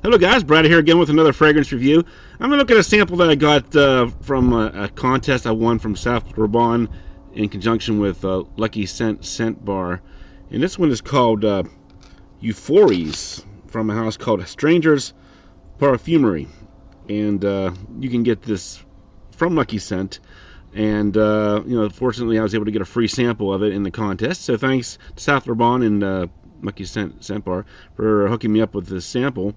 Hello guys, Brad here again with another fragrance review. I'm going to look at a sample that I got from a contest I won from South Brabant in conjunction with Lucky Scent Bar. And this one is called Euphories from a house called Strangers Parfumerie. And you can get this from Lucky Scent. And fortunately I was able to get a free sample of it in the contest. So thanks to South Brabant and Lucky Scent Bar for hooking me up with this sample.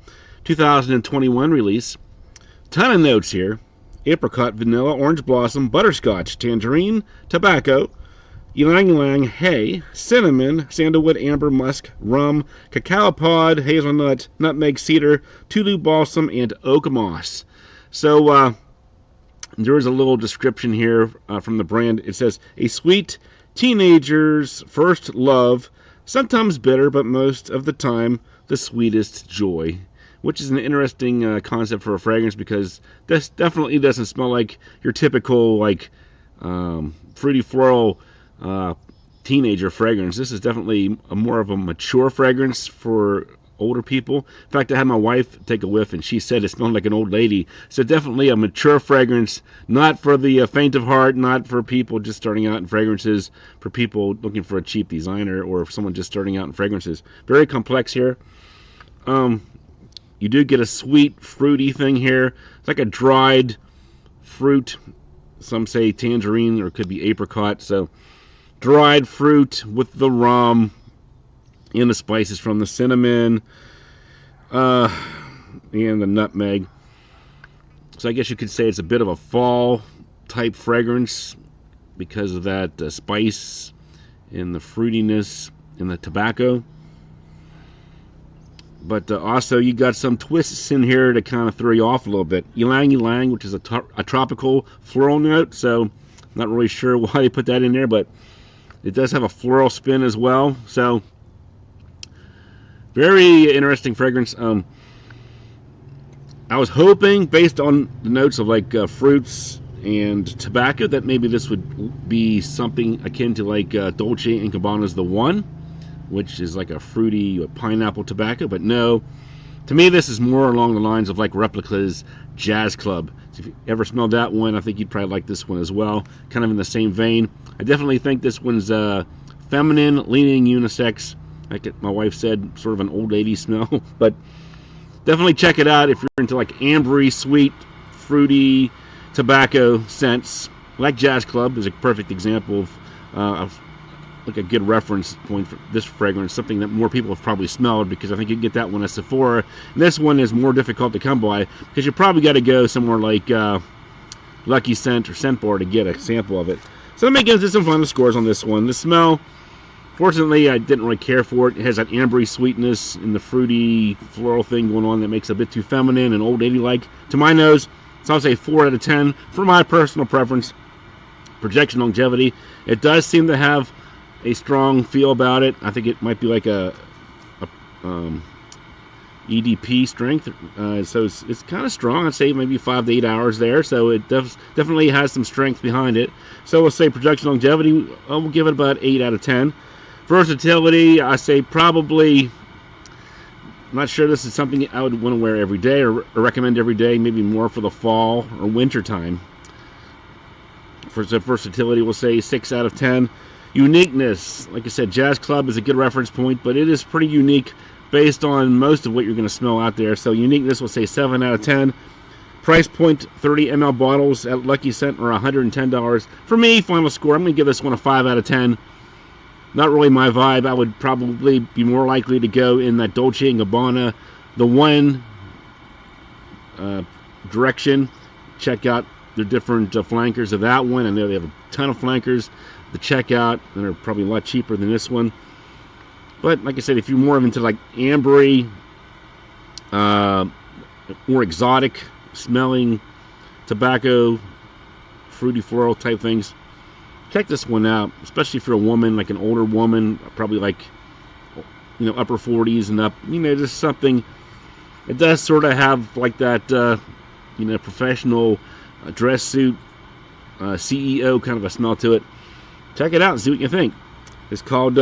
2021 release. Ton of notes here: apricot, vanilla, orange blossom, butterscotch, tangerine, tobacco, ylang ylang, hay, cinnamon, sandalwood, amber, musk, rum, cacao pod, hazelnut, nutmeg, cedar, tulu balsam, and oak moss. So there is a little description here from the brand. It says, a sweet teenager's first love, sometimes bitter, but most of the time the sweetest joy. Which is an interesting concept for a fragrance, because this definitely doesn't smell like your typical fruity floral teenager fragrance. This is definitely more of a mature fragrance for older people. In fact, I had my wife take a whiff and she said it smelled like an old lady. So definitely a mature fragrance, not for the faint of heart, not for people just starting out in fragrances, for people looking for a cheap designer, or for someone just starting out in fragrances. Very complex here. You do get a sweet, fruity thing here. It's like a dried fruit. Some say tangerine, or it could be apricot. So, dried fruit with the rum and the spices from the cinnamon and the nutmeg. So, I guess you could say it's a bit of a fall type fragrance because of that spice and the fruitiness and the tobacco. But also you got some twists in here to kind of throw you off a little bit. Ylang ylang, which is a tropical floral note, so not really sure why they put that in there, but it does have a floral spin as well. So very interesting fragrance. I was hoping, based on the notes of fruits and tobacco, that maybe this would be something akin to Dolce & Gabbana's The One, which is like a fruity pineapple tobacco. But no, to me this is more along the lines of Replica's Jazz Club. So if you ever smelled that one, I think you'd probably like this one as well, kind of in the same vein. I definitely think this one's feminine, leaning unisex, like my wife said, sort of an old lady smell. But definitely check it out if you're into ambery, sweet, fruity tobacco scents. Jazz Club is a perfect example of a good reference point for this fragrance, something that more people have probably smelled, because I think you can get that one at Sephora. And this one is more difficult to come by, because you probably got to go somewhere like Lucky Scent or Scent Bar to get a sample of it. So let me get into some final scores on this one. The smell, fortunately, I didn't really care for it. It has that ambery sweetness and the fruity floral thing going on that makes it a bit too feminine and old lady-like to my nose. So I'll say 4 out of 10 for my personal preference. Projection longevity, it does seem to have a strong feel about it. I think it might be like a EDP strength, so it's kind of strong. I'd say maybe 5 to 8 hours there, so it definitely has some strength behind it. So we'll say projection longevity, we'll give it about 8 out of 10. Versatility, I say probably, I'm not sure this is something I would want to wear every day or recommend every day, maybe more for the fall or winter time. For the versatility, we'll say 6 out of 10. Uniqueness, like I said, Jazz Club is a good reference point, but it is pretty unique based on most of what you're going to smell out there. So uniqueness will say 7 out of 10. Price point, 30 ml bottles at Lucky Scent are $110. For me, final score, I'm going to give this one a 5 out of 10. Not really my vibe. I would probably be more likely to go in that Dolce & Gabbana The One direction. Check out the different flankers of that one. I know they have a ton of flankers to check out, and they're probably a lot cheaper than this one. But like I said, if you're more into ambery, more exotic smelling tobacco, fruity floral type things, check this one out. Especially if you're a woman, an older woman, probably upper 40s and up. Just something. It does sort of have that professional dress suit, CEO kind of a smell to it. Check it out and see what you think. It's called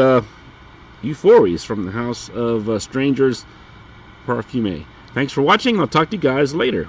Euphories from the house of Strangers Parfumerie. Thanks for watching. I'll talk to you guys later.